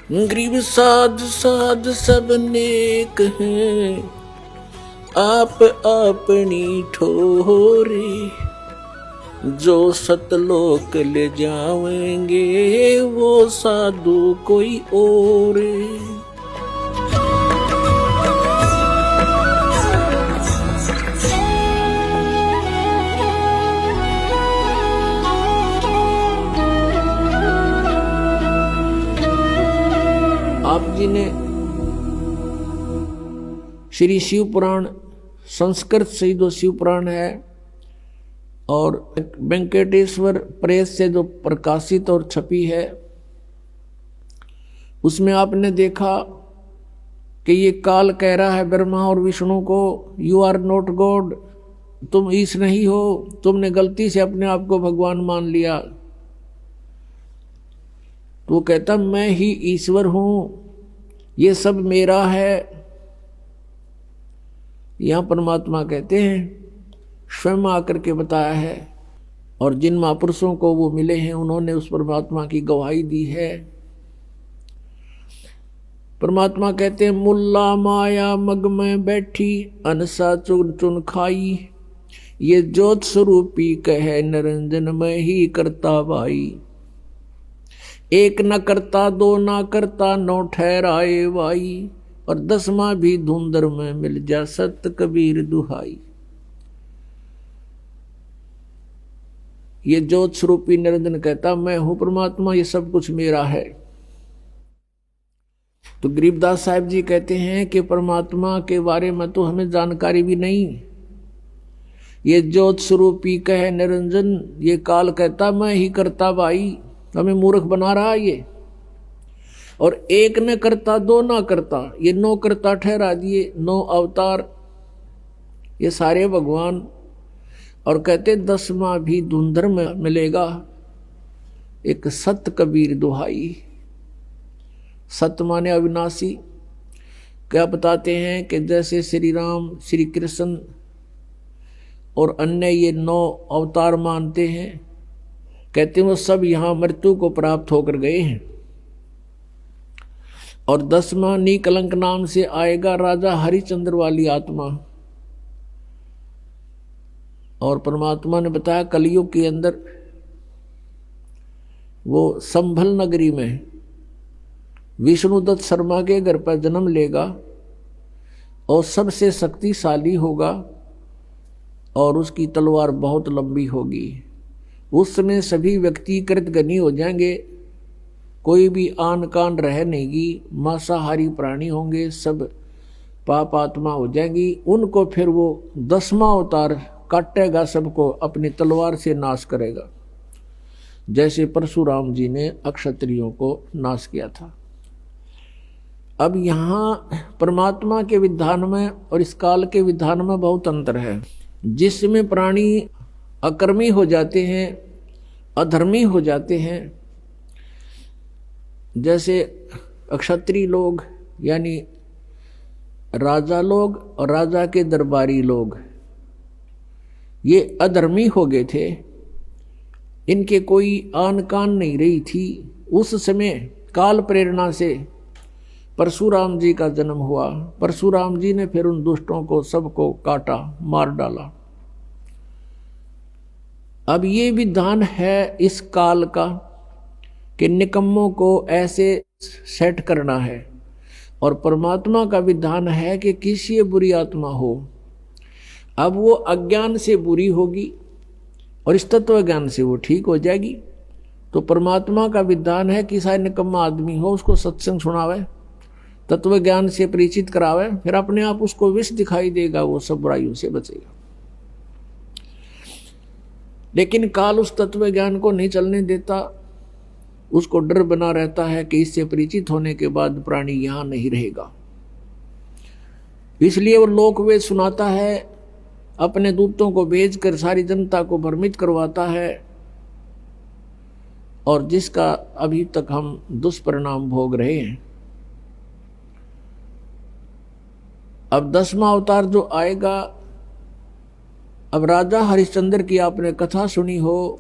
गरीब साध साध सब नेक हैं, आप अपनी ठोरे। जो सतलोक ले जावेंगे वो साधु कोई और। आप जी ने श्री शिव पुराण, संस्कृत से जो शिव पुराण है और वेंकटेश्वर प्रेस से जो प्रकाशित और छपी है, उसमें आपने देखा कि ये काल कह रहा है ब्रह्मा और विष्णु को, यू आर नॉट गॉड, तुम ईश नहीं हो, तुमने गलती से अपने आप को भगवान मान लिया। तो वो कहता मैं ही ईश्वर हूं, ये सब मेरा है। यहां परमात्मा कहते हैं स्वयं आकर के बताया है, और जिन महापुरुषों को वो मिले हैं उन्होंने उस परमात्मा की गवाही दी है। परमात्मा कहते हैं मुल्ला माया मग में बैठी, अनसा चुन चुन खाई, ये ज्योत स्वरूपी कहे निरंजन में ही करता भाई। एक न करता दो न करता नौ ठहराए भाई, और 10वां भी धुंधर में मिल जा सत कबीर दुहाई। ये ज्योत स्वरूपी निरंजन कहता मैं हूं परमात्मा, ये सब कुछ मेरा है। तो गरीबदास साहब जी कहते हैं कि परमात्मा के बारे में तो हमें जानकारी भी नहीं। ये ज्योत स्वरूपी कहे निरंजन, ये काल कहता मैं ही करता भाई, हमें मूर्ख बना रहा ये। और एक न करता दो ना करता, ये 9 करता ठहरा दिए, 9 अवतार, ये सारे भगवान। और कहते 10वां भी धुंधर में मिलेगा, एक सत कबीर दुहाई। सत माने अविनाशी। क्या बताते हैं कि जैसे श्री राम, श्री कृष्ण और अन्य ये 9 अवतार मानते हैं, कहते हैं वो सब यहां मृत्यु को प्राप्त होकर गए हैं। और 10वां निकलंक नाम से आएगा राजा हरिश्चंद्र वाली आत्मा। और परमात्मा ने बताया कलयुग के अंदर वो संभल नगरी में विष्णुदत्त शर्मा के घर पर जन्म लेगा और सबसे शक्तिशाली होगा, और उसकी तलवार बहुत लंबी होगी। उस समय सभी व्यक्ति कृतघ्नी हो जाएंगे, कोई भी आन कान रह नहीं गी, मांसाहारी प्राणी होंगे, सब पाप आत्मा हो जाएंगी। उनको फिर वो 10वां अवतार काटेगा, सबको अपनी तलवार से नाश करेगा, जैसे परशुराम जी ने अक्षत्रियों को नाश किया था। अब यहाँ परमात्मा के विधान में और इस काल के विधान में बहुत अंतर है। जिसमें प्राणी अकर्मी हो जाते हैं, अधर्मी हो जाते हैं, जैसे अक्षत्रिय लोग यानी राजा लोग और राजा के दरबारी लोग, ये अधर्मी हो गए थे, इनके कोई आन कान नहीं रही थी। उस समय काल प्रेरणा से परशुराम जी का जन्म हुआ। परशुराम जी ने फिर उन दुष्टों को सबको काटा, मार डाला। अब ये विधान है इस काल का कि निकम्मों को ऐसे सेट करना है, और परमात्मा का विधान है कि किसी बुरी आत्मा हो, अब वो अज्ञान से बुरी होगी और इस तत्व ज्ञान से वो ठीक हो जाएगी। तो परमात्मा का विधान है कि शायद निकम्मा आदमी हो उसको सत्संग सुनावे, तत्व ज्ञान से परिचित करावे, फिर अपने आप उसको विष दिखाई देगा, वो सब बुराइयों से बचेगा। लेकिन काल उस तत्व ज्ञान को नहीं चलने देता, उसको डर बना रहता है कि इससे परिचित होने के बाद प्राणी यहां नहीं रहेगा। इसलिए वो लोकवेद सुनाता है, अपने दूतों को भेजकर सारी जनता को भ्रमित करवाता है, और जिसका अभी तक हम दुष्परिणाम भोग रहे हैं। अब 10वां अवतार जो आएगा, अब राजा हरिश्चंद्र की आपने कथा सुनी हो,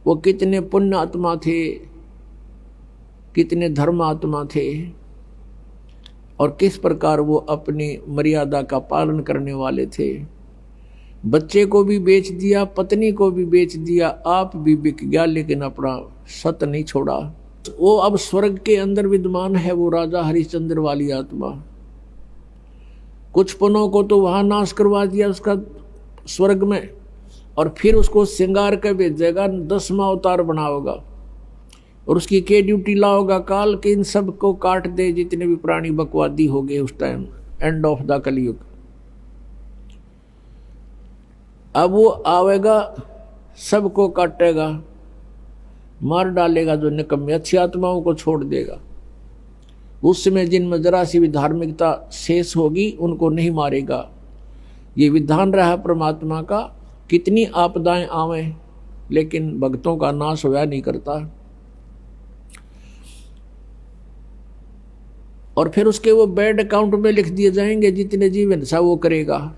वो कितने पुण्य आत्मा थे, कितने धर्मात्मा थे और किस प्रकार वो अपनी मर्यादा का पालन करने वाले थे। बच्चे को भी बेच दिया, पत्नी को भी बेच दिया, आप भी बिक गया, लेकिन अपना सत नहीं छोड़ा। वो अब स्वर्ग के अंदर विद्यमान है, वो राजा हरिश्चंद्र वाली आत्मा। कुछ पुनों को तो वहां नाश करवा दिया उसका स्वर्ग में, और फिर उसको श्रृंगार कर भेजेगा, 10वां अवतार बनाओगा और उसकी के ड्यूटी लाओगा काल के इन सब को काट दे, जितने भी प्राणी बकवादी हो गए उस टाइम, एंड ऑफ द कलयुग। अब वो आवेगा, सबको काटेगा, मार डालेगा, जो निकम्मे अच्छी आत्माओं को छोड़ देगा। उस समय जिनमें जरा सी भी धार्मिकता शेष होगी उनको नहीं मारेगा। ये विधान रहा परमात्मा का, कितनी आपदाएं आवें लेकिन भक्तों का नाश होया नहीं करता। और फिर उसके वो बैड अकाउंट में लिख दिए जाएंगे, जितने जीवन सा वो करेगा।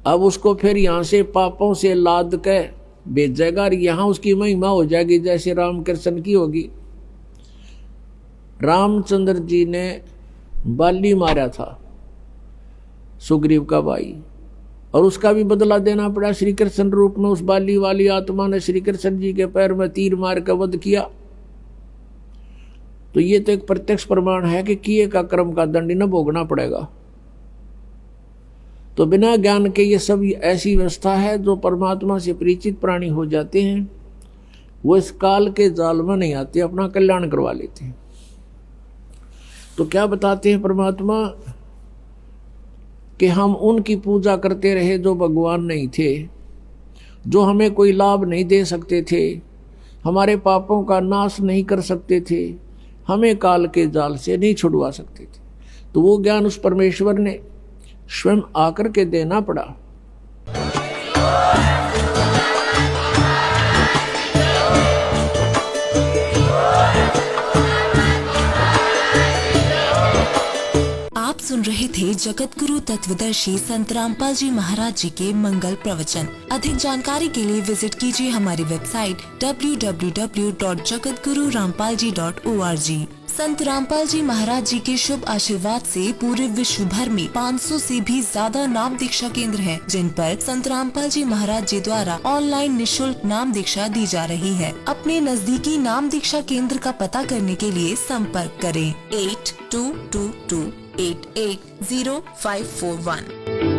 अब उसको फिर यहां से पापों से लाद के भेजेगा और यहां उसकी महिमा हो जाएगी जैसे रामकृष्ण की होगी। रामचंद्र जी ने बाली मारा था, सुग्रीव का भाई, और उसका भी बदला देना पड़ा श्री कृष्ण रूप में। उस बाली वाली आत्मा ने श्री कृष्ण जी के पैर में तीर मार कर वध किया। तो ये तो एक प्रत्यक्ष प्रमाण है कि किए का कर्म का दंड न भोगना पड़ेगा। तो बिना ज्ञान के ये सब ऐसी व्यवस्था है, जो परमात्मा से परिचित प्राणी हो जाते हैं वो इस काल के जाल में नहीं आते, अपना कल्याण करवा लेते हैं। तो क्या बताते हैं परमात्मा कि हम उनकी पूजा करते रहे जो भगवान नहीं थे, जो हमें कोई लाभ नहीं दे सकते थे, हमारे पापों का नाश नहीं कर सकते थे, हमें काल के जाल से नहीं छुड़वा सकते थे। तो वो ज्ञान उस परमेश्वर ने स्वयं आकर के देना पड़ा। आप सुन रहे थे जगत गुरु तत्वदर्शी संत रामपाल जी महाराज जी के मंगल प्रवचन। अधिक जानकारी के लिए विजिट कीजिए हमारी वेबसाइट www.jagatgururampalji.org। संत रामपाल जी महाराज जी के शुभ आशीर्वाद से पूरे विश्व भर में 500 से भी ज्यादा नाम दीक्षा केंद्र हैं, जिन पर संत रामपाल जी महाराज जी द्वारा ऑनलाइन निशुल्क नाम दीक्षा दी जा रही है। अपने नजदीकी नाम दीक्षा केंद्र का पता करने के लिए संपर्क करें 8222880541।